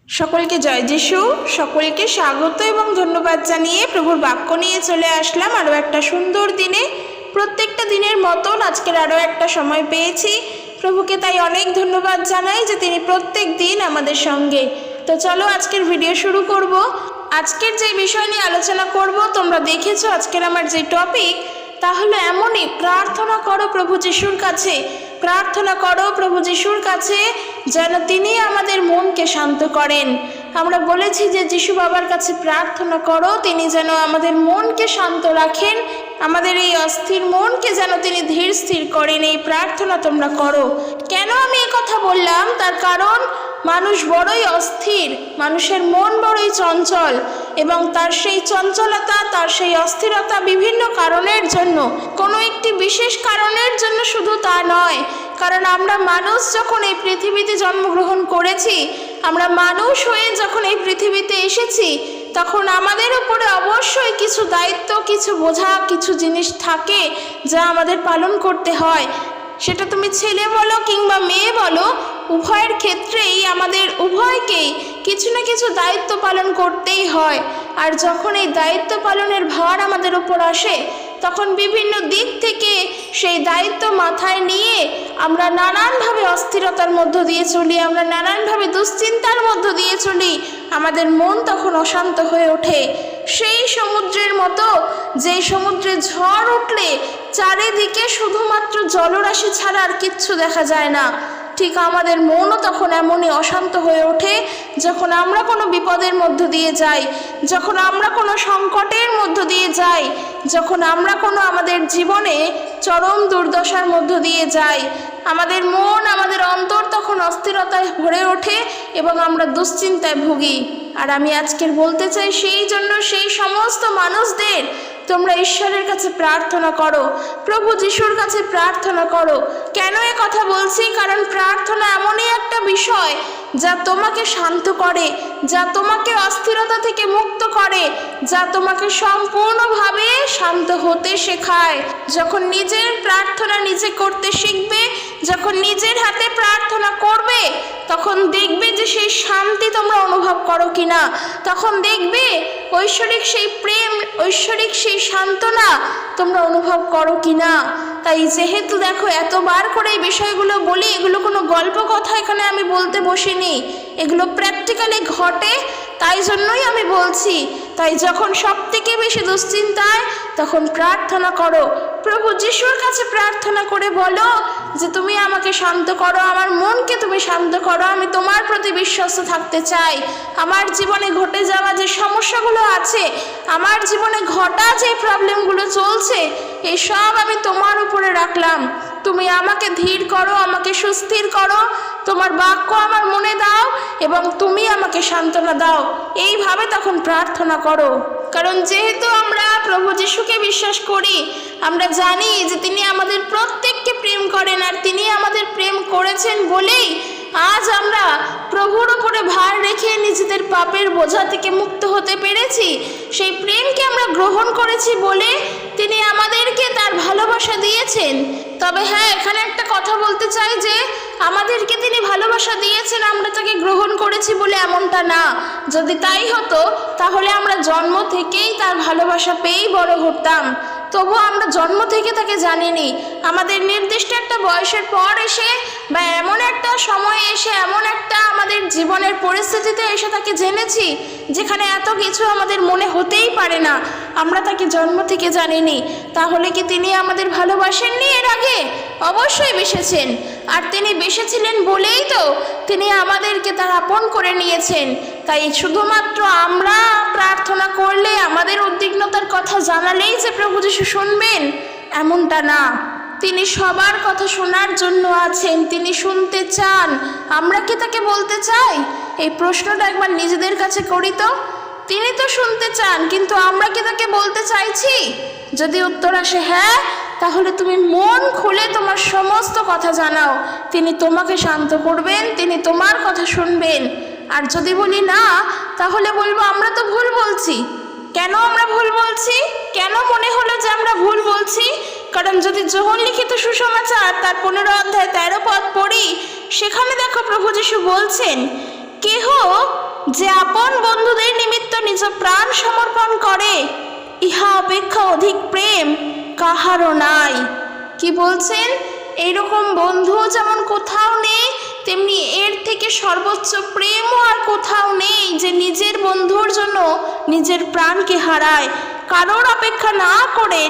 সকলকে জয় যিশু। সকলকে স্বাগত এবং ধন্যবাদ জানিয়ে প্রভুর বাক্য নিয়ে চলে আসলাম আরও একটা সুন্দর দিনে। প্রত্যেকটা দিনের মতন আজকের আরও একটা সময় পেয়েছি। প্রভুকে তাই অনেক ধন্যবাদ জানাই যে তিনি প্রত্যেক দিন আমাদের সঙ্গে। তো চলো আজকের ভিডিও শুরু করব। আজকের যে বিষয় নিয়ে আলোচনা করব, তোমরা দেখেছো আজকের আমার যে টপিক, তাহলে এমনই প্রার্থনা করো প্রভু যিশুর কাছে। প্রার্থনা করো প্রভু যিশুর কাছে যেন তিনি আমাদের মনকে শান্ত করেন। আমরা বলেছি যে যিশু বাবার কাছে প্রার্থনা করো, তিনি যেন আমাদের মনকে শান্ত রাখেন, আমাদের এই অস্থির মনকে যেন তিনি ধীর স্থির করেন। এই প্রার্থনা তোমরা করো। কেন আমি এই কথা বললাম, তার কারণ মানুষ বড়ই অস্থির, মানুষের মন বড়ই চঞ্চল, এবং তার সেই চঞ্চলতা, তার সেই অস্থিরতা বিভিন্ন কারণের জন্য, কোনো একটি বিশেষ কারণের জন্য শুধু তা নয়। কারণ আমরা মানুষ যখন এই পৃথিবীতে জন্মগ্রহণ করেছি, আমরা মানুষ হয়ে যখন এই পৃথিবীতে এসেছি, তখন আমাদের উপরে অবশ্যই কিছু দায়িত্ব, কিছু বোঝা, কিছু জিনিস থাকে যা আমাদের পালন করতে হয়। সেটা তুমি ছেলে বলো কিংবা মেয়ে বলো, উভয়ের ক্ষেত্রেই আমাদের উভয়কেই কিছু না কিছু দায়িত্ব পালন করতেই হয়। আর যখন এই দায়িত্ব পালনের ভার আমাদের উপর আসে, তখন বিভিন্ন দিক থেকে সেই দায়িত্ব মাথায় নিয়ে আমরা নানানভাবে অস্থিরতার মধ্য দিয়ে চলি, আমরা নানানভাবে দুশ্চিন্তার মধ্য দিয়ে চলি। আমাদের মন তখন অশান্ত হয়ে ওঠে, সেই সমুদ্রের মতো যে সমুদ্রে ঝড় উঠলে চারিদিকে শুধুমাত্র জলরাশি ছাড়া আর কিচ্ছু দেখা যায় না। ঠিক আমাদের মনও তখন এমনই অশান্ত হয়ে ওঠে যখন আমরা কোনো বিপদের মধ্য দিয়ে যাই, যখন আমরা কোনো সংকটের মধ্য দিয়ে যাই, যখন আমরা কোনো আমাদের জীবনে চরম দুর্দশার মধ্য দিয়ে যাই। আমাদের মন, আমাদের অন্তর তখন অস্থিরতায় ভরে ওঠে এবং আমরা দুশ্চিন্তায় ভুগি। আর আমি আজকের বলতে চাই, সেই জন্য সেই সমস্ত মানুষদের তোমরা ঈশ্বরের কাছে প্রার্থনা করো, প্রভু যিশুর কাছে প্রার্থনা করো। কেন এ কথা বলছি? কারণ প্রার্থনা এমনই একটা বিষয় যা তোমাকে শান্ত করে, যা তোমাকে অস্থিরতা থেকে মুক্ত করে, যা তোমাকে সম্পূর্ণভাবে শান্ত হতে শেখায়। যখন নিজের প্রার্থনা নিজে করতে শিখবে, যখন নিজের হাতে প্রার্থনা করবে, তখন দেখবে যে সেই শান্তি তোমরা অনুভব করো কিনা, তখন দেখবে ঐশ্বরিক সেই প্রেম, ঐশ্বরিক সেই সান্ত্বনা তোমরা অনুভব করো কিনা। তাই যেহেতু দেখো এতবার করে এই বিষয়গুলো বলি, এগুলো কোনো গল্প কথা এখানে আমি বলতে বসিনি, এগুলো প্র্যাকটিক্যালি ঘটে, তাই জন্যই আমি বলছি। তাই যখন সব থেকে বেশি দুশ্চিন্তায়, তখন প্রার্থনা করো, প্রভু যিশুর কাছে প্রার্থনা করে বলো যে তুমি আমাকে শান্ত করো, আমার মনকে তুমি শান্ত করো, আমি তোমার প্রতি বিশ্বস্ত থাকতে চাই। আমার জীবনে ঘটে যাওয়া যে সমস্যাগুলো আছে, আমার জীবনে ঘটা যে প্রবলেমগুলো চলছে, এই সব আমি তোমার উপরে রাখলাম। তুমি আমাকে ধীর করো, আমাকে সুস্থির করো, তোমার বাক্য আমার মনে দাও এবং তুমি আমাকে সান্ত্বনা দাও। এইভাবে তখন প্রার্থনা করো। কারণ যেহেতু আমরা প্রভু যিশুকে বিশ্বাস করি, আমরা জানি যে তিনি আমাদের প্রত্যেককে প্রেম করেন, আর তিনি আমাদের প্রেম করেছেন বলেই আজ আমরা প্রভুর উপরে ভার রেখে নিজেদের পাপের বোঝা থেকে মুক্ত হতে পেরেছি। সেই প্রেমকে আমরা গ্রহণ করেছি বলে তিনি আমাদেরকে তার ভালোবাসা দিয়েছেন। তবে হ্যাঁ, এখানে একটা কথা বলতে চাই যে আমাদেরকে তিনি ভালোবাসা দিয়েছেন আমরা তাকে গ্রহণ করেছি বলে এমনটা না। যদি তাই হতো তাহলে আমরা জন্ম থেকেই তার ভালোবাসা পেয়েই বড় হতাম। তবু আমরা জন্ম থেকে তাকে জানিনি। আমাদের নির্দিষ্ট একটা বয়সের পর এসে বা এমন একটা সময়ে এসে, এমন একটা আমাদের জীবনের পরিস্থিতিতে এসে তাকে জেনেছি যেখানে এত কিছু আমাদের মনে হতেই পারে না। আমরা তাকে জন্ম থেকে জানিনি। তাহলে কি তিনি আমাদের ভালোবাসেননি এর আগে? অবশ্যই বেসেছেন। আর তিনি বেসেছিলেন বলেই তো তিনি আমাদেরকে তার আপন করে নিয়েছেন। তাই শুধুমাত্র আমরা প্রার্থনা করলে, আমাদের উদ্বিগ্নতার কথা জানালেই যে প্রভু যিশু শুনবেন, এমনটা না। তিনি সবার কথা শোনার জন্য আছেন, তিনি শুনতে চান। আমরা কি তাকে বলতে চাই? এই প্রশ্নটা একবার নিজেদের কাছে করি তো। তিনি তো শুনতে চান, কিন্তু আমরা কি তাকে বলতে চাইছি? যদি উত্তর আসে হ্যাঁ, তাহলে তুমি মন খুলে তোমার সমস্ত কথা জানাও। তিনি তোমাকে শান্ত করবেন, তিনি তোমার কথা শুনবেন। আর যদি বলি না, তাহলে বলবো আমরা তো ভুল বলছি। কেন আমরা ভুল বলছি? কেন মনে হলো যে আমরা ভুল বলছি? কারণ যদি যোহন লিখিত সুসমাচার তার 15 অধ্যায় 13 পদ পড়ি, সেখানে দেখো প্রভু যিশু বলছেন কেহ যে আপন বন্ধুদের নিমিত্ত নিজ প্রাণ সমর্পণ করে, ইহা অপেক্ষা অধিক প্রেম কাহারও নাই। কি বলছেন? এইরকম বন্ধু যেমন কোথাও নেই, তেমনি এর থেকে সর্বোচ্চ প্রেমও আর কোথাও নেই, যে নিজের বন্ধুর জন্য নিজের প্রাণকে হারায়, কারোর অপেক্ষা না করে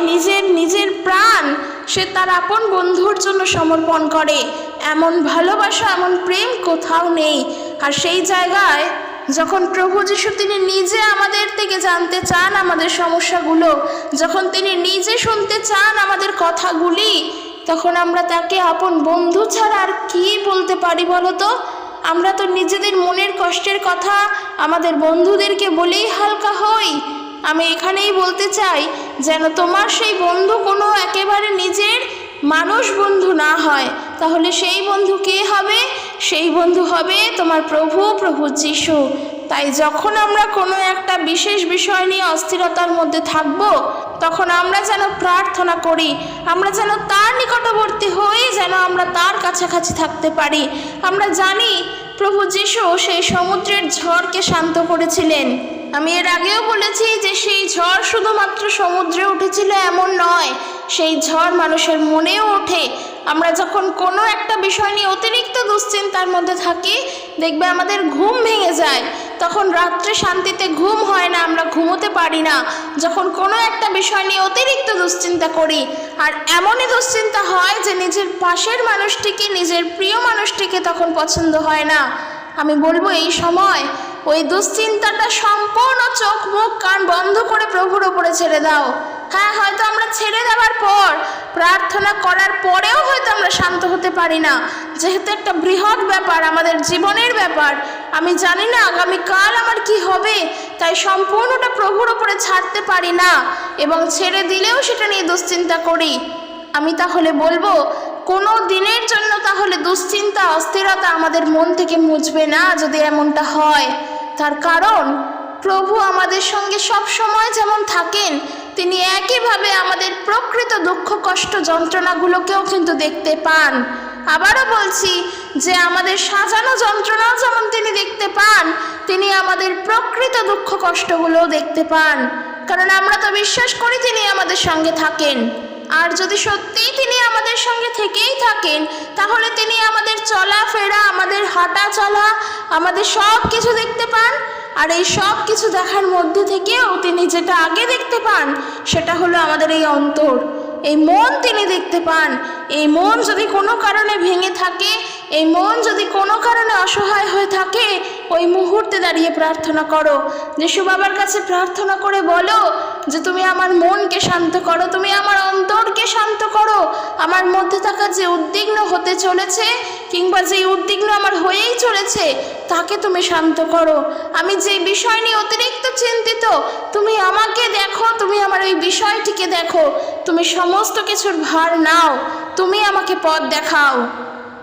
নিজের প্রাণ সে তার আপন বন্ধুর জন্য সমর্পণ করে। এমন ভালোবাসা, এমন প্রেম কোথাও নেই। আর সেই জায়গায় যখন প্রভু যিশু তিনি নিজে আমাদের থেকে জানতে চান আমাদের সমস্যাগুলো, যখন তিনি নিজে শুনতে চান আমাদের কথাগুলি, তখন আমরা তাকে আপন বন্ধু ছাড়া আর কি বলতে পারি বলো তো? আমরা তো নিজেদের মনের কষ্টের কথা আমাদের বন্ধুদেরকে বলেই হালকা হই। আমি এখানেই বলতে চাই, যেন তোমার সেই বন্ধু কোনো একেবারে নিজের মানুষ বন্ধু না হয়। তাহলে সেই বন্ধু কে হবে? সেই বন্ধু হবে তোমার প্রভু যিশু। তাই যখন আমরা কোনো একটা বিশেষ বিষয় নিয়ে অস্থিরতার মধ্যে থাকব, তখন আমরা যেন প্রার্থনা করি, আমরা যেন তার নিকটবর্তী হই, যেন আমরা তার কাছাকাছি থাকতে পারি। আমরা জানি প্রভু যিশু সেই সমুদ্রের ঝড়কে শান্ত করেছিলেন। আমি এর আগেও বলেছি যে সেই ঝড় শুধুমাত্র সমুদ্রে উঠেছিল এমন নয়, সেই ঝড় মানুষের মনেও ওঠে। আমরা যখন কোনো একটা বিষয় নিয়ে অতিরিক্ত দুশ্চিন্তার মধ্যে থাকি, দেখবে আমাদের ঘুম ভেঙে যায়, তখন রাত্রে শান্তিতে ঘুম হয় না, আমরা ঘুমোতে পারি না। যখন কোনো একটা বিষয় নিয়ে অতিরিক্ত দুশ্চিন্তা করি, আর এমনই দুশ্চিন্তা হয় যে নিজের পাশের মানুষটিকে, নিজের প্রিয় মানুষটিকে তখন পছন্দ হয় না। আমি বলবো এই সময় ওই দুশ্চিন্তাটা সম্পূর্ণ চোখ মুখ কান বন্ধ করে প্রভুর ওপরে ছেড়ে দাও। হ্যাঁ, হয়তো আমরা ছেড়ে দেওয়ার পর, প্রার্থনা করার পরেও হয়তো আমরা শান্ত হতে পারি না, যেহেতু একটা বৃহৎ ব্যাপার, আমাদের জীবনের ব্যাপার। আমি জানি না আগামীকাল আমার কি হবে, তাই সম্পূর্ণটা প্রভুর ওপরে ছাড়তে পারি না, এবং ছেড়ে দিলেও সেটা নিয়ে দুশ্চিন্তা করি। আমি তাহলে বলবো, কোনো দিনের জন্য তাহলে দুশ্চিন্তা, অস্থিরতা আমাদের মন থেকে মুছবে না যদি এমনটা হয়। তার কারণ প্রভু আমাদের সঙ্গে সব সময় যেমন থাকেন, তিনি একইভাবে আমাদের প্রকৃত দুঃখ কষ্ট যন্ত্রণাগুলোকেও কিন্তু দেখতে পান। আবারও বলছি যে আমাদের সাজানো যন্ত্রণাও যেমন তিনি দেখতে পান, তিনি আমাদের প্রকৃত দুঃখ কষ্টগুলোও দেখতে পান। কারণ আমরা তো বিশ্বাস করি তিনি আমাদের সঙ্গে থাকেন। আর যদি সত্যিই তিনি আমাদের সঙ্গে থেকেই থাকেন, তাহলে তিনি আমাদের চলাফেরা, আমাদের হাঁটা চলা, আমাদের সব কিছু দেখতে পান। আর এই সব কিছু দেখার মধ্যে থেকেও তিনি যেটা আগে দেখতে পান, সেটা হলো আমাদের এই অন্তর, এই মন তিনি দেখতে পান। এই মন যদি কোনো কারণে ভেঙে থাকে, এই মন যদি কোনো কারণে অসহায় হয়ে থাকে, ওই মুহূর্তে দাঁড়িয়ে প্রার্থনা করো, যিশু বাবার কাছে প্রার্থনা করে বলো যে তুমি আমার মনকে শান্ত করো, তুমি আমার অন্তরকে শান্ত করো, আমার মধ্যে থাকা যে উদ্বিগ্ন হতে চলেছে, কিংবা যে উদ্বিগ্ন আমার হয়েই চলেছে, তাকে তুমি শান্ত করো। আমি যে বিষয় নিয়ে অতিরিক্ত চিন্তিত, তুমি আমাকে দেখো, তুমি আমার ওই বিষয়টিকে দেখো, তুমি সমস্ত কিছুর ভার নাও, তুমি আমাকে পথ দেখাও।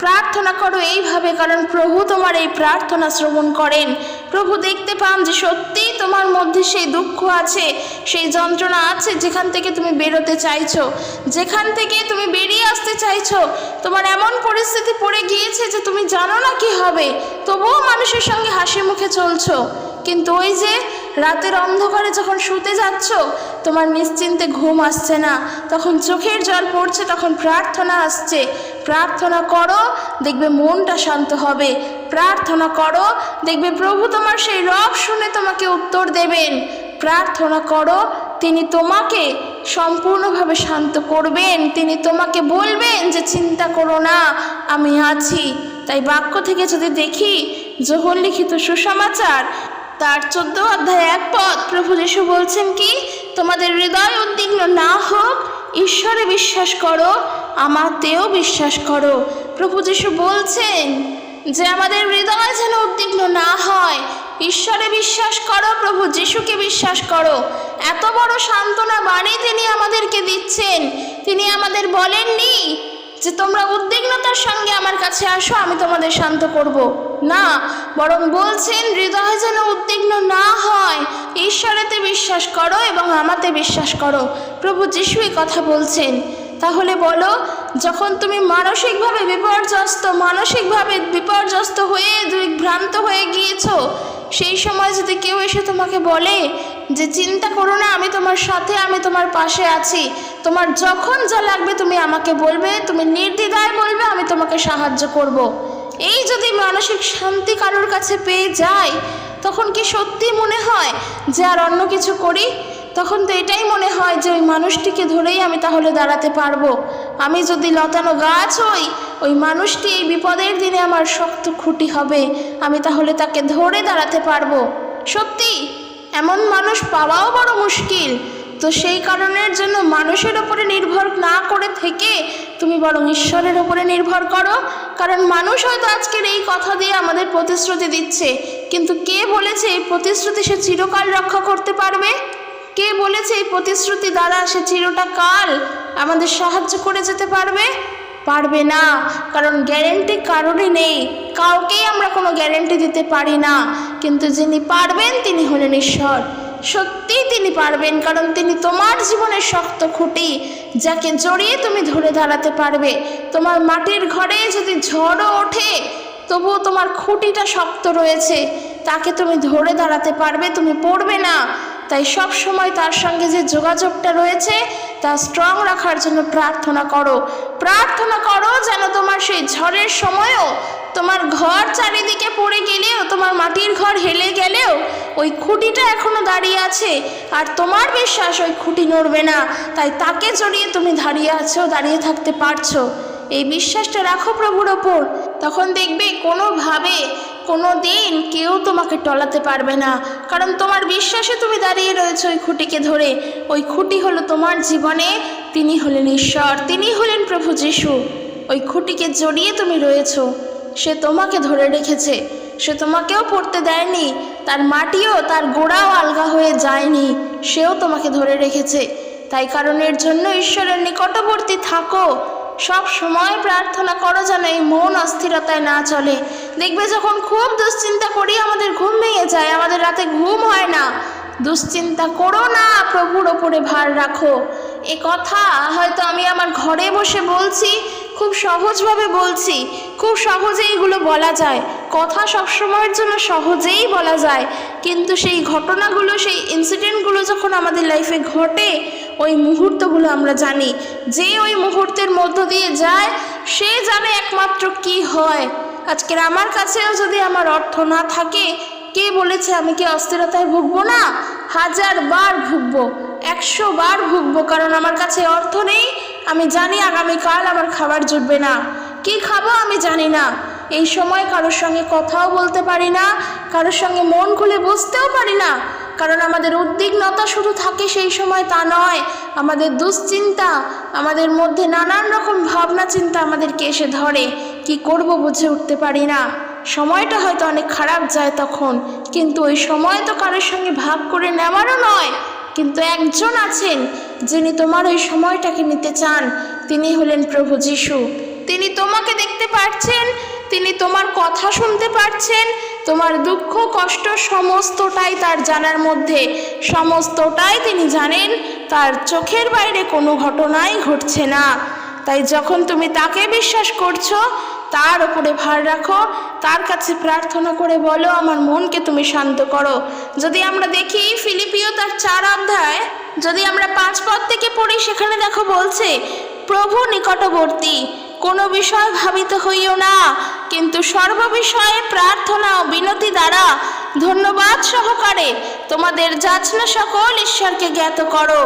প্রার্থনা করো এইভাবে, কারণ প্রভু তোমার এই প্রার্থনা শ্রবণ করেন। প্রভু দেখতে পান যে সত্যিই তোমার মধ্যে সেই দুঃখ আছে, সেই যন্ত্রণা আছে, যেখান থেকে তুমি বেরোতে চাইছো, যেখান থেকে তুমি বেরিয়ে আসতে চাইছো। তোমার এমন পরিস্থিতি পড়ে গিয়েছে যে তুমি জানো না কি হবে, তবুও মানুষের সঙ্গে হাসি মুখে চলছো। কিন্তু ওই যে রাতের অন্ধকারে যখন শুতে যাচ্ছ, তোমার নিশ্চিন্তে ঘুম আসছে না, তখন চোখের জল পড়ছে, তখন প্রার্থনা আসছে। প্রার্থনা করো, দেখবে মনটা শান্ত হবে। প্রার্থনা করো, দেখবে প্রভু তোমার সেই রব শুনে তোমাকে উত্তর দেবেন। প্রার্থনা করো, তিনি তোমাকে সম্পূর্ণভাবে শান্ত করবেন। তিনি তোমাকে বলবেন যে চিন্তা করো না, আমি আছি। তাই বাক্য থেকে যদি দেখি, যোহন লিখিত সুসমাচার তার 14 অধ্যায় 1 পদ, প্রভু যিশু বলছেন কি, তোমাদের হৃদয় উদ্বিগ্ন না হোক, ঈশ্বরে বিশ্বাস করো, আমাতেও বিশ্বাস করো। প্রভু যিশু বলছেন যে আমাদের হৃদয় যেন উদ্বিগ্ন না হয়, ঈশ্বরে বিশ্বাস করো, প্রভু যিশুকে বিশ্বাস করো। এত বড় সান্ত্বনা বাণী তিনি আমাদেরকে দিচ্ছেন। তিনি আমাদের বলেননি যে তোমরা উদ্বিগ্নতার সঙ্গে আমার কাছে আসো, আমি তোমাদের শান্ত করব না, বরং বলছেন হৃদয় যেন উদ্বিগ্ন না হয়, ঈশ্বরেতে বিশ্বাস করো এবং আমাতে বিশ্বাস করো। প্রভু যিশু এই কথা বলছেন। তাহলে বলো, যখন তুমি মানসিকভাবে বিপর্যস্ত হয়ে দিগ্ভ্রান্ত হয়ে গিয়েছো, সেই সময় যদি কেউ এসে তোমাকে বলে যে চিন্তা করো না, আমি তোমার সাথে, আমি তোমার পাশে আছি, তোমার যখন যা লাগবে তুমি আমাকে বলবে, তুমি নির্দ্বিধায় বলবে, আমি তোমাকে সাহায্য করব। এই যদি মানসিক শান্তি কারোর কাছে পেয়ে যায়, তখন কি সত্যি মনে হয় যে আর অন্য কিছু করি? তখন তো এটাই মনে হয় যে ওই মানুষটিকে ধরেই আমি তাহলে দাঁড়াতে পারবো। আমি যদি লতানো গাছ হই, ওই মানুষটি এই বিপদের দিনে আমার শক্ত খুঁটি হবে, আমি তাহলে তাকে ধরে দাঁড়াতে পারবো। সত্যি এমন মানুষ পাওয়াও বড় মুশকিল। তো সেই কারণের জন্য মানুষের ওপরে নির্ভর না করে থেকে তুমি বরং ঈশ্বরের ওপরে নির্ভর করো। কারণ মানুষ হয়তো আজকের এই কথা দিয়ে আমাদের প্রতিশ্রুতি দিচ্ছে, কিন্তু কে বলেছে এই প্রতিশ্রুতি সে চিরকাল রক্ষা করতে পারবে? কে বলেছে এই প্রতিশ্রুতি দ্বারা সে চিরকাল আমাদের সাহায্য করে যেতে পারবে? পারবে না। কারণ গ্যারেন্টি কারোরই নেই, কাউকেই আমরা কোনো গ্যারেন্টি দিতে পারি না। কিন্তু যিনি পারবেন তিনি হলেন ঈশ্বর। সত্যিই তিনি পারবেন, কারণ তিনি তোমার জীবনের শক্ত খুঁটি, যাকে জড়িয়ে তুমি ধরে দাঁড়াতে পারবে। তোমার মাটির ঘরে যদি ঝড়ও ওঠে, তবুও তোমার খুঁটিটা শক্ত রয়েছে, তাকে তুমি ধরে দাঁড়াতে পারবে, তুমি পড়বে না। তাই সব সময় তার সঙ্গে যে যোগাযোগটা রয়েছে তা স্ট্রং রাখার জন্য প্রার্থনা করো যেন তোমার সেই ঝড়ের সময়ও তোমার ঘর চারিদিকে পড়ে গেলেও, তোমার মাটির ঘর হেলে গেলেও ওই খুঁটিটা এখনো দাঁড়িয়ে আছে, আর তোমার বিশ্বাস ওই খুঁটি নড়বে না। তাই তাকে জড়িয়ে তুমি দাঁড়িয়ে থাকতে পারছো। এই বিশ্বাসটা রাখো প্রভুর ওপর, তখন দেখবে কোনোভাবে কোনো দিন কেউ তোমাকে টলাতে পারবে না। কারণ তোমার বিশ্বাসে তুমি দাঁড়িয়ে রয়েছো ওই খুঁটিকে ধরে। ওই খুঁটি হলো তোমার জীবনে, তিনি হলেন ঈশ্বর, তিনি হলেন প্রভু যিশু। ওই খুঁটিকে জড়িয়ে তুমি রয়েছো, সে তোমাকে ধরে রেখেছে, সে তোমাকেও পড়তে দেয়নি, তার মাটিও তার গোড়াও আলগা হয়ে যায়নি, সেও তোমাকে ধরে রেখেছে। তাই কারণের জন্য ঈশ্বরের নিকটবর্তী থাকো, সব সময় প্রার্থনা করো যেন এই মন অস্থিরতায় না চলে। দেখবে যখন খুব দুশ্চিন্তা করি আমাদের ঘুম ভেঙে যায়, আমাদের রাতে ঘুম হয় না। দুশ্চিন্তা করো না, প্রভুর ওপরে ভার রাখো। এ কথা হয়তো আমি আমার ঘরে বসে বলছি, খুব সহজভাবে বলছি, খুব সহজেই এগুলো বলা যায়। কথা সবসময়ের জন্য সহজেই বলা যায়, কিন্তু সেই ঘটনাগুলো, সেই ইনসিডেন্টগুলো যখন আমাদের লাইফে ঘটে, ওই মুহূর্তগুলো আমরা জানি। যে ওই মুহূর্তের মধ্য দিয়ে যায় সে জানে একমাত্র কি হয়। আজকের আমার কাছেও যদি আমার অর্থ না থাকে, কে বলেছে আমি কি অস্থিরতায় ভুগবো না? 1000 বার ভুগবো, 100 বার ভুগবো, কারণ আমার কাছে অর্থ নেই। আমি জানি আগামীকাল আমার খাবার জুটবে না, কি খাবো আমি জানি না। এই সময় কারোর সঙ্গে কথাও বলতে পারি না, কারোর সঙ্গে মন খুলে বসতেও পারি না। কারণ আমাদের উদ্বিগ্নতা শুধু থাকে সেই সময় তা নয়, আমাদের দুশ্চিন্তা, আমাদের মধ্যে নানান রকম ভাবনা চিন্তা আমাদেরকে এসে ধরে। কি করব বুঝে উঠতে পারি না। সময়টা হয়তো অনেক খারাপ যায় তখন, কিন্তু ওই সময় তো কারোর সঙ্গে ভাগ করে নেওয়ারও নয়। কিন্তু একজন আছেন যিনি তোমার ওই সময়টাকে নিতে চান, তিনি হলেন প্রভু যিশু। তিনি তোমাকে দেখতে পাচ্ছেন, তিনি তোমার কথা শুনতে পাচ্ছেন, তোমার দুঃখ কষ্ট সমস্তটাই তার জানার মধ্যে, সমস্তটাই তিনি জানেন। তার চোখের বাইরে কোনো ঘটনাই ঘটছে না। তাই যখন তুমি তাকে বিশ্বাস করছো, তার উপরে ভার রাখো, তার কাছে প্রার্থনা করে বলো আমার মনকে তুমি শান্ত করো। যদি আমরা দেখি ফিলিপিও তার 4 অধ্যায়, যদি আমরা 5 পদ থেকে পড়ি, সেখানে দেখো বলছে, প্রভু নিকটবর্তী, কোনো বিষয় ভাবিত হইও না, কিন্তু সর্ববিষয়ে প্রার্থনা ও বিনতি দ্বারা ধন্যবাদ সহকারে তোমাদের যাচনা সকল ঈশ্বরকে জ্ঞাত করো।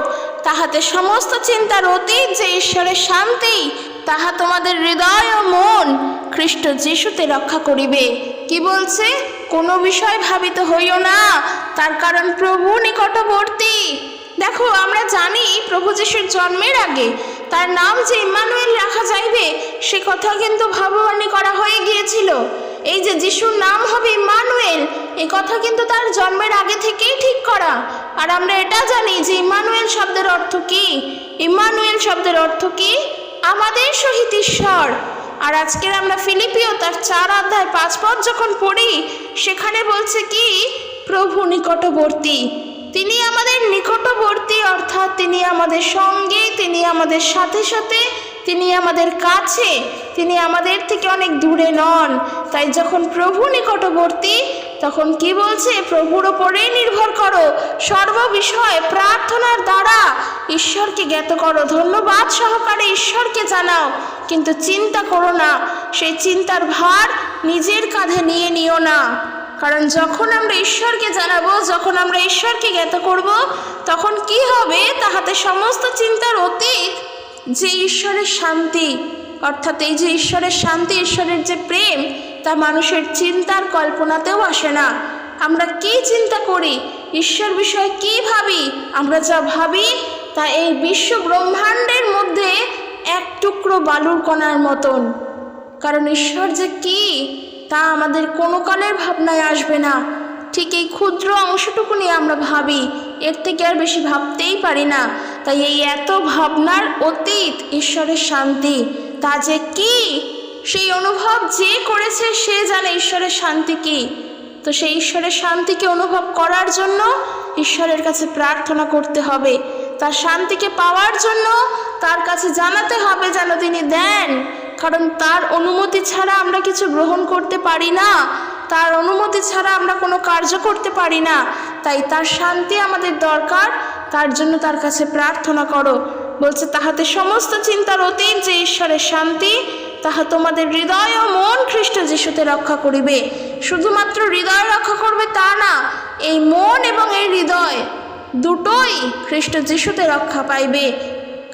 তাহাতে সমস্ত চিন্তার অতীত যে ঈশ্বরের শান্তি, তাহা তোমাদের হৃদয় ও মন খ্রিস্ট যিশুতে রক্ষা করিবে। কি বলছে? কোনো বিষয় ভাবিত হইও না, তার কারণ প্রভু নিকটবর্তী। দেখো আমরা জানি প্রভু যিশুর জন্মের আগে তার নাম যে ইম্মানুয়েল রাখা যাইবে, সে কথা কিন্তু ভবিষ্যৎবাণী করা হয়ে গিয়েছিল। এই যে যিশুর নাম হবে ইম্মানুয়েল, এই কথা কিন্তু তার জন্মের আগে থেকেই ঠিক করা। আর আমরা এটা জানি যে ইম্মানুয়েল শব্দের অর্থ কি? ইম্মানুয়েল শব্দের অর্থ কি? আমাদের সহিত ঈশ্বর। আর আজকের আমরা ফিলিপিও তার 4 অধ্যায় 5 পদ যখন পড়ি, সেখানে বলছে কি? প্রভু নিকটবর্তী। তিনি আমাদের নিকটবর্তী, অর্থাৎ তিনি আমাদের সঙ্গে, তিনি আমাদের সাথে সাথে, তিনি আমাদের কাছে, তিনি আমাদের থেকে অনেক দূরে নন। তাই যখন প্রভু নিকটবর্তী, তখন কি বলছে? প্রভুর ওপরেই নির্ভর করো, সর্ববিষয়ে প্রার্থনার দ্বারা ঈশ্বরকে জ্ঞাত করো, ধন্যবাদ সহকারে ঈশ্বরকে জানাও, কিন্তু চিন্তা করো না, সেই চিন্তার ভার নিজের কাঁধে নিয়ে নিও না। কারণ যখন আমরা ঈশ্বরকে জানাবো, যখন আমরা ঈশ্বরকে জ্ঞাত করব, তখন কি হবে? তাহাতে সমস্ত চিন্তার অতীত যে ঈশ্বরের শান্তি, অর্থাৎ এই যে ঈশ্বরের শান্তি, ঈশ্বরের যে প্রেম, তা মানুষের চিন্তার কল্পনাতেও আসে না। আমরা কি চিন্তা করি, ঈশ্বর বিষয়ে কি ভাবি, আমরা যা ভাবি তা এই বিশ্ব ব্রহ্মাণ্ডের মধ্যে এক টুকরো বালুর কণার মতন। কারণ ঈশ্বর যে কি তা আমাদের কোনো কালের ভাবনায় আসবে না। ঠিক এই ক্ষুদ্র অংশটুকু নিয়ে আমরা ভাবি, এর থেকে আর বেশি ভাবতেই পারি না। তাই এই এত ভাবনার অতীত ঈশ্বরের শান্তি, তা যে কি সেই অনুভব যে করেছে সে জানে ঈশ্বরের শান্তি কি। তো সেই ঈশ্বরের শান্তিকে অনুভব করার জন্য ঈশ্বরের কাছে প্রার্থনা করতে হবে, তার শান্তিকে পাওয়ার জন্য তার কাছে জানাতে হবে যেন তিনি দেন। কারণ তার অনুমতি ছাড়া আমরা কিছু গ্রহণ করতে পারি না, তার অনুমতি ছাড়া আমরা কোনো কার্য করতে পারি না। তাই তার শান্তি আমাদের দরকার, তার জন্য তার কাছে প্রার্থনা করো। বলছে তাহাতে সমস্ত চিন্তার অতীত যে ঈশ্বরের শান্তি, তাহা তোমাদের হৃদয় ও মন খ্রিস্ট যিশুতে রক্ষা করিবে। শুধুমাত্র হৃদয় রক্ষা করবে তা না, এই মন এবং এই হৃদয় দুটোই খ্রিস্ট যিশুতে রক্ষা পাইবে।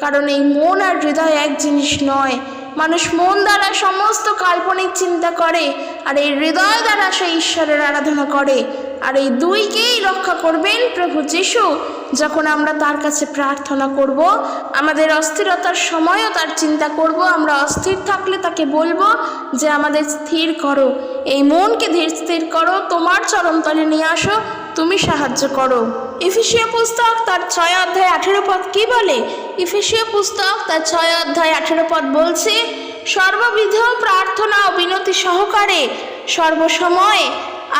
কারণ এই মন আর হৃদয় এক জিনিস নয়। মানুষ মন দ্বারা সমস্ত কাল্পনিক চিন্তা করে, আর এই হৃদয় দ্বারা সে ঈশ্বরের আরাধনা করে। আর এই দুইকেই রক্ষা করবেন প্রভু যিশু যখন আমরা তার কাছে প্রার্থনা করব। আমাদের অস্থিরতার সময়ও তার চিন্তা করব। আমরা অস্থির থাকলে তাকে বলবো যে আমাদের স্থির করো, এই মনকে ধীর স্থির করো, তোমার চরণতলে নিয়ে আসো, তুমি সাহায্য করো। ইফেসীয় পুস্তক তার 6 অধ্যায় 18 পদ কি বলে? ইফেসীয় পুস্তক তার 6 অধ্যায় 18 পদ বলছে, সর্ববিধ প্রার্থনা ও বিনতি সহকারে সর্বসময়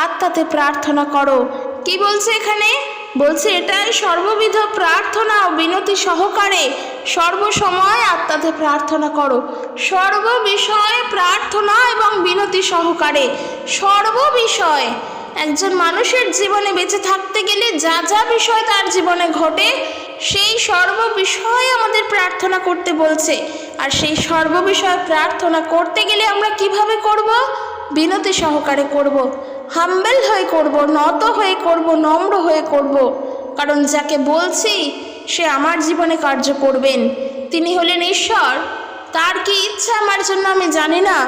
আত্মাতে প্রার্থনা করো। কি বলছে এখানে? বলছে এটাই সর্ববিধ প্রার্থনা ও বিনতি সহকারে সর্বসময় আত্মাতে প্রার্থনা করো। সর্ববিষয়ে প্রার্থনা এবং বিনতি সহকারে, সর্ববিষয়। একজন মানুষের জীবনে বেঁচে থাকতে গেলে যা যা বিষয় তার জীবনে ঘটে, সেই সর্ববিষয়ে আমাদের প্রার্থনা করতে বলছে। আর সেই সর্ববিষয়ে প্রার্থনা করতে গেলে আমরা কিভাবে করব? বিনতি সহকারে করব, হাম্বেল হয়ে করব, নত হয়ে করব, নম্র হয়ে করব। কারণ যাকে বলছি সে আমার জীবনে কার্য করবেন, তিনি হলেন ঈশ্বর। তার কি ইচ্ছা আমার জন্য আমি জানি না,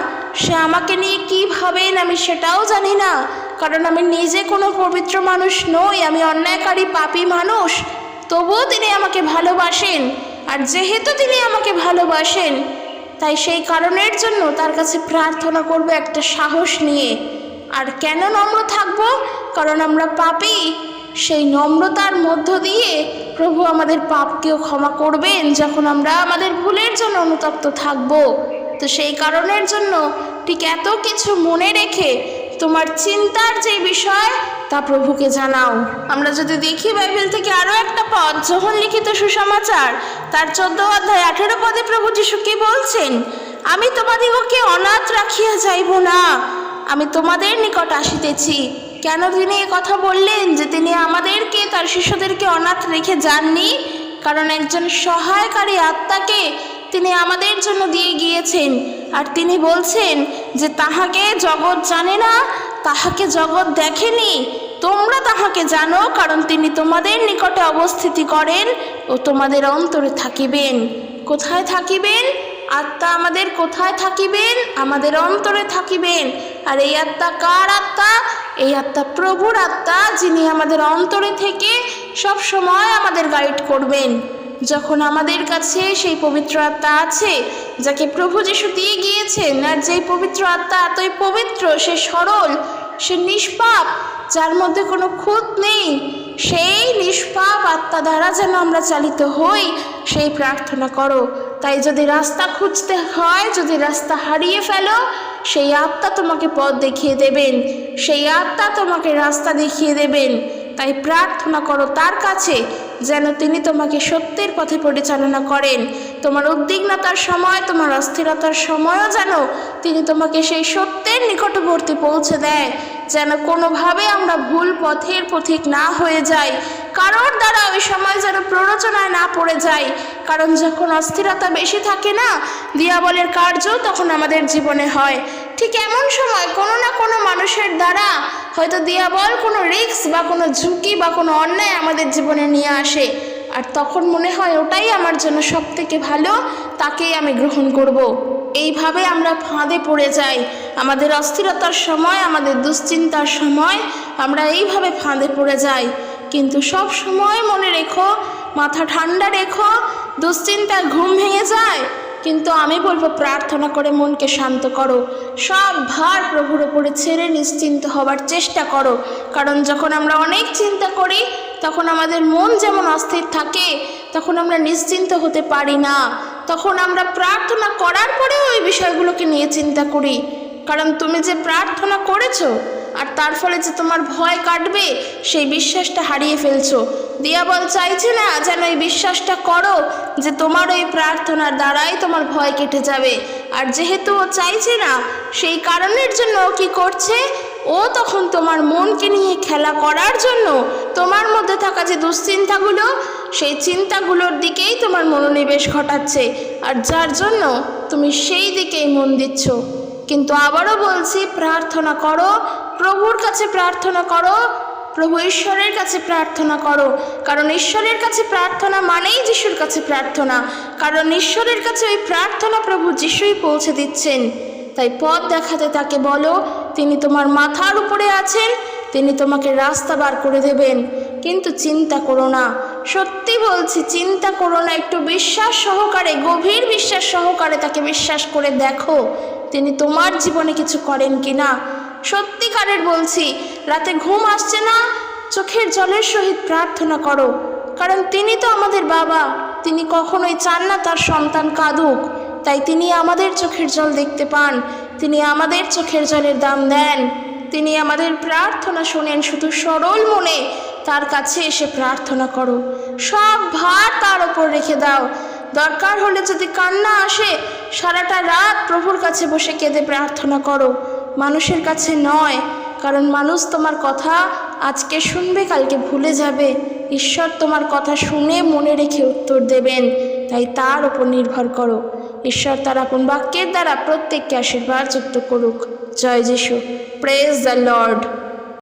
সে আমাকে নিয়ে কী ভাবেন আমি সেটাও জানি না। কারণ আমি নিজে কোনো পবিত্র মানুষ নই, আমি অন্যায়কারী পাপী মানুষ। তবুও তিনি আমাকে ভালোবাসেন, আর যেহেতু তিনি আমাকে ভালোবাসেন তাই সেই কারণের জন্য তার কাছে প্রার্থনা করব একটা সাহস নিয়ে। আর কেন নম্র থাকব? কারণ আমরা পাপী। সেই নম্রতার মধ্য দিয়ে প্রভু আমাদের পাপকেও ক্ষমা করবেন যখন আমরা আমাদের ভুলের জন্য অনুতপ্ত থাকব। তো সেই কারণের জন্য ঠিক এত কিছু মনে রেখে তোমার চিন্তার যে বিষয় তা প্রভুকে জানাও। আমরা যদি দেখি বাইবেল থেকে আরও একটা পদ, যোহন লিখিত সুসমাচার তার 14 অধ্যায় 18 পদে প্রভু যিশু কি বলছেন? আমি তোমাদিগকে অনাথ রাখিয়া যাইব না, আমি তোমাদের নিকট আসিতেছি। কেন তিনি এ কথা বললেন যে তিনি আমাদেরকে, তার শিষ্যদেরকে অনাথ রেখে যাননি? কারণ একজন সহায়কারী আত্মাকে তিনি আমাদের জন্য দিয়ে গিয়েছেন। আর তিনি বলছেন যে তাহাকে জগৎ জানে না, তাহাকে জগৎ দেখেনি, তোমরা তাহাকে জানো, কারণ তিনি তোমাদের নিকটে অবস্থিতি করেন ও তোমাদের অন্তরে থাকিবেন। কোথায় থাকিবেন? আত্মা আমাদের কোথায় থাকিবেন? আমাদের অন্তরে থাকিবেন। আর এই আত্মা কার আত্মা? এই আত্মা প্রভুর আত্মা, যিনি আমাদের অন্তরে থেকে সব সময় আমাদের গাইড করবেন। যখন আমাদের কাছে সেই পবিত্র আত্মা আছে যাকে প্রভু যিশু দিয়ে গিয়েছেন, আর যেই পবিত্র আত্মা এতই পবিত্র, সে সরল, সে নিষ্পাপ, যার মধ্যে কোনো খুঁত নেই, সেই নিষ্পাপ আত্মা দ্বারা যেন আমরা চালিত হই, সেই প্রার্থনা করো। তাই যদি রাস্তা খুঁজতে হয়, যদি রাস্তা হারিয়ে ফেলো, সেই আত্মা তোমাকে পথ দেখিয়ে দেবেন, সেই আত্মা তোমাকে রাস্তা দেখিয়ে দেবেন। তাই প্রার্থনা করো তার কাছে যেন তিনি তোমাকে সত্যের পথে পরিচালনা করেন। তোমার উদ্বিগ্নতার সময়, তোমার অস্থিরতার সময়ও যেন তিনি তোমাকে সেই সত্যের নিকটবর্তী পৌঁছে দেয়, যেন কোনোভাবে আমরা ভুল পথের পথিক না হয়ে যাই, কারোর দ্বারা ওই সময় যেন প্ররোচনায় না পড়ে যাই। কারণ যখন অস্থিরতা বেশি থাকে না, দিয়াবলের কার্য তখন আমাদের জীবনে হয়। ঠিক এমন সময় কোনো না কোনো মানুষের দ্বারা হয়তো দিয়াবল কোনো রিস্ক বা কোনো ঝুঁকি বা কোনো অন্যায় আমাদের জীবনে নিয়ে আসে, আর তখন মনে হয় ওটাই আমার জন্য সব থেকে ভালো, তাকেই আমি গ্রহণ করব। এইভাবে আমরা ফাঁদে পড়ে যাই। আমাদের অস্থিরতার সময়, আমাদের দুশ্চিন্তার সময় আমরা এইভাবে ফাঁদে পড়ে যাই। কিন্তু সব সময় মনে রেখো, মাথা ঠান্ডা রেখো। দুশ্চিন্তায় ঘুম ভেঙে যায়, কিন্তু আমি বলবো প্রার্থনা করে মনকে শান্ত করো। সব ভার প্রভুর ওপরে ছেড়ে নিশ্চিন্ত হবার চেষ্টা করো। কারণ যখন আমরা অনেক চিন্তা করি, তখন আমাদের মন যেমন অস্থির থাকে, তখন আমরা নিশ্চিন্ত হতে পারি না। তখন আমরা প্রার্থনা করার পরেও ওই বিষয়গুলোকে নিয়ে চিন্তা করি। কারণ তুমি যে প্রার্থনা করেছো আর তার ফলে যে তোমার ভয় কাটবে, সেই বিশ্বাসটা হারিয়ে ফেলছো। দিয়াবল চাইছে না যেন এই বিশ্বাসটা করো যে তোমার ওই প্রার্থনার দ্বারাই তোমার ভয় কেটে যাবে। আর যেহেতু ও চাইছে না, সেই কারণের জন্য ও কী করছে, ও তখন তোমার মনকে নিয়ে খেলা করার জন্য তোমার মধ্যে থাকা যে দুশ্চিন্তাগুলো, সেই চিন্তাগুলোর দিকেই তোমার মনোনিবেশ ঘটাচ্ছে, আর যার জন্য তুমি সেই দিকেই মন দিচ্ছ। কিন্তু আবারও বলছি, প্রার্থনা করো, প্রভুর কাছে প্রার্থনা করো, প্রভু ঈশ্বরের কাছে প্রার্থনা করো। কারণ ঈশ্বরের কাছে প্রার্থনা মানেই যিশুর কাছে প্রার্থনা। কারণ ঈশ্বরের কাছে ওই প্রার্থনা প্রভু যিশুই পৌঁছে দিচ্ছেন। তাই পথ দেখাতে তাকে বলো, তিনি তোমার মাথার উপরে আছেন, তিনি তোমাকে রাস্তা বার করে দেবেন। কিন্তু চিন্তা করো না, সত্যি বলছি, চিন্তা করো না। একটু বিশ্বাস সহকারে, গভীর বিশ্বাস সহকারে তাকে বিশ্বাস করে দেখো তিনি তোমার জীবনে কিছু করেন কি না। সত্যিকারের বলছি, রাতে ঘুম আসছে না, চোখের জলের সহিত প্রার্থনা করো। কারণ তিনি তো আমাদের বাবা, তিনি কখনোই চান না তার সন্তান কাঁদুক। তাই তিনি আমাদের চোখের জল দেখতে পান, তিনি আমাদের চোখের জলের দাম দেন, তিনি আমাদের প্রার্থনা শোনেন। শুধু সরল মনে তার কাছে এসে প্রার্থনা করো, সব ভার তার ওপর রেখে দাও। দরকার হলে যদি কান্না আসে, সারাটা রাত প্রভুর কাছে বসে কেঁদে প্রার্থনা করো, মানুষের কাছে নয়। কারণ মানুষ তোমার কথা আজকে শুনবে, কালকে ভুলে যাবে। ঈশ্বর তোমার কথা শুনে মনে রেখে উত্তর দেবেন। তাই তার উপর নির্ভর করো। ঈশ্বর তার আপন বাক্যের দ্বারা প্রত্যেককে আশীর্বাদ যুক্ত করুক। জয় যিশু। Praise the Lord.